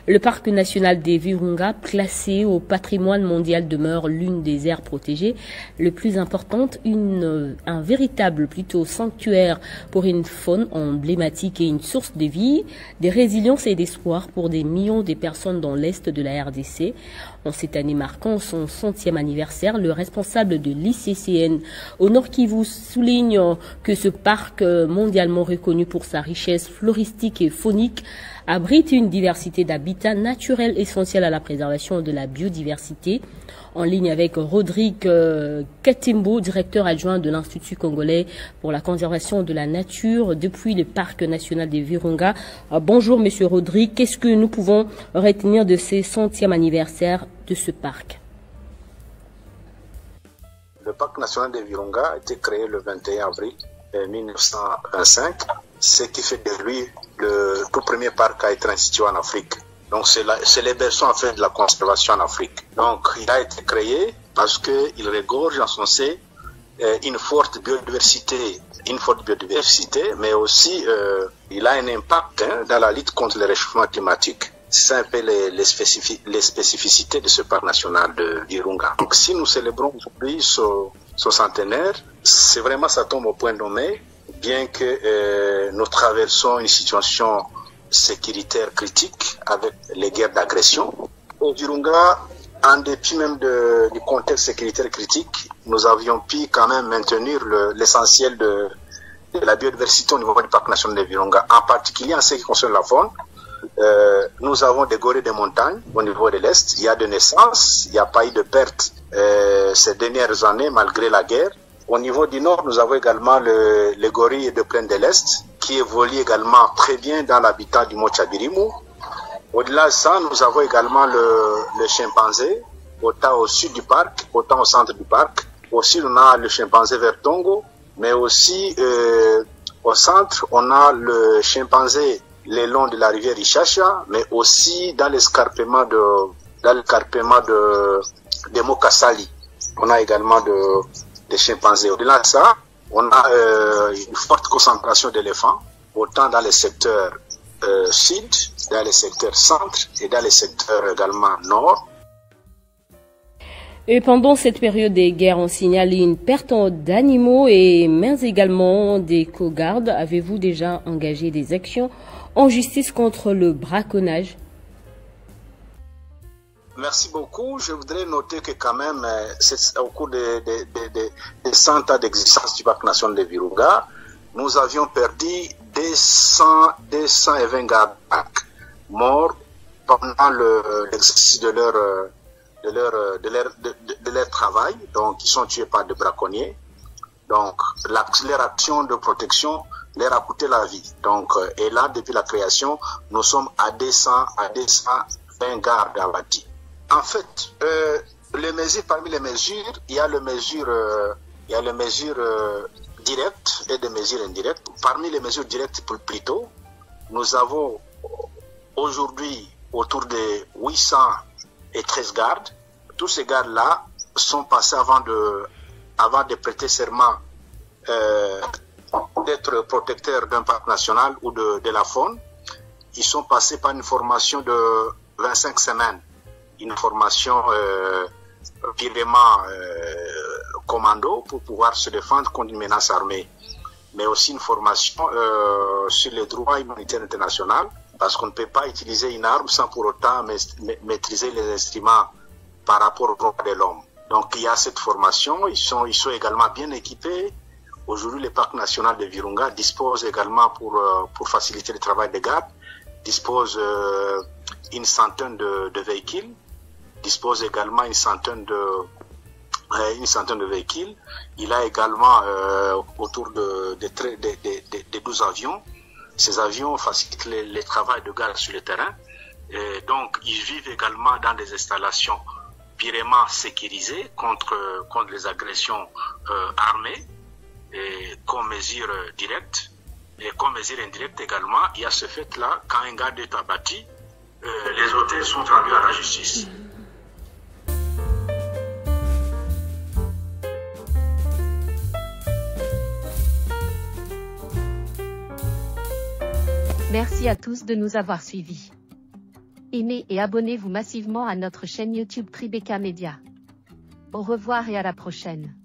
Le parc national des Virunga, classé au patrimoine mondial, demeure l'une des aires protégées les plus importantes, un véritable sanctuaire pour une faune emblématique et une source de vie, de résilience et d'espoir pour des millions de personnes dans l'est de la RDC. En cette année marquant son 100e anniversaire, le responsable de l'ICCN au Nord Kivu souligne que ce parc mondialement reconnu pour sa richesse floristique et faunique abrite une diversité d'habitats naturels essentiels à la préservation de la biodiversité. En ligne avec Rodrigue Katimbo, directeur adjoint de l'Institut congolais pour la conservation de la nature depuis le parc national des Virunga. Bonjour Monsieur Rodrigue, qu'est-ce que nous pouvons retenir de ce 100e anniversaire de ce parc? Le parc national des Virunga a été créé le 21 avril 1925, ce qui fait de lui le tout premier parc à être institué en Afrique. Donc c'est les berceaux en fait de la conservation en Afrique. Donc il a été créé parce qu'il regorge en son sein une forte biodiversité, mais aussi il a un impact dans la lutte contre le réchauffement climatique. C'est un peu les spécificités de ce parc national de Virunga. Donc si nous célébrons aujourd'hui ce centenaire, c'est vraiment ça tombe au point nommé, bien que nous traversons une situation sécuritaire critique avec les guerres d'agression. Au Virunga, en dépit même du contexte sécuritaire critique, nous avions pu quand même maintenir l'essentiel de la biodiversité au niveau du parc national de Virunga, en particulier en ce qui concerne la faune. Nous avons des gorées de montagne au niveau de l'Est. Il y a de naissances, il n'y a pas eu de pertes ces dernières années malgré la guerre. Au niveau du Nord, nous avons également les gorilles de plaine de l'Est qui évoluent également très bien dans l'habitat du Mont Chabirimu. Au-delà de ça, nous avons également le chimpanzé, autant au sud du parc, autant au centre du parc. Aussi, on a le chimpanzé vert Tongo, mais aussi au centre, on a le chimpanzé le long de la rivière Ichacha, mais aussi dans l'escarpement de Mokasali. On a également des chimpanzés. Au-delà de ça, on a une forte concentration d'éléphants, autant dans les secteurs sud, dans les secteurs centre et dans les secteurs également nord. Et pendant cette période des guerres, on signale une perte d'animaux mais également des cogardes. Avez-vous déjà engagé des actions en justice contre le braconnage? Merci beaucoup. Je voudrais noter que quand même, au cours des 100 ans d'existence du parc national de Virunga, nous avions perdu 220 gardes morts pendant l'exercice de leur travail. Donc, ils sont tués par des braconniers. Donc, leur action de protection leur a coûté la vie. Donc, et là, depuis la création, nous sommes à 220 gardes abattus. En fait, parmi les mesures, il y a les mesures directes et des mesures indirectes. Parmi les mesures directes plutôt, nous avons aujourd'hui autour de 813 gardes. Tous ces gardes-là sont passés avant de prêter serment d'être protecteurs d'un parc national ou de la faune. Ils sont passés par une formation de 25 semaines. Une formation purement commando pour pouvoir se défendre contre une menace armée, mais aussi une formation sur les droits humanitaires internationaux, parce qu'on ne peut pas utiliser une arme sans pour autant maîtriser les instruments par rapport aux droits de l'homme. Donc il y a cette formation, ils sont également bien équipés. Aujourd'hui, le parc national de Virunga dispose également pour faciliter le travail des gardes, dispose une centaine de véhicules, dispose également une centaine de véhicules. Il a également autour de 12 avions. Ces avions facilitent le travail de garde sur le terrain. Et donc, ils vivent également dans des installations purement sécurisées contre les agressions armées, et comme mesure directe. Et comme mesure indirecte également, il y a ce fait-là, quand un garde est abattu, les auteurs sont traduits à la justice. Merci à tous de nous avoir suivis. Aimez et abonnez-vous massivement à notre chaîne YouTube Tribeca Media. Au revoir et à la prochaine.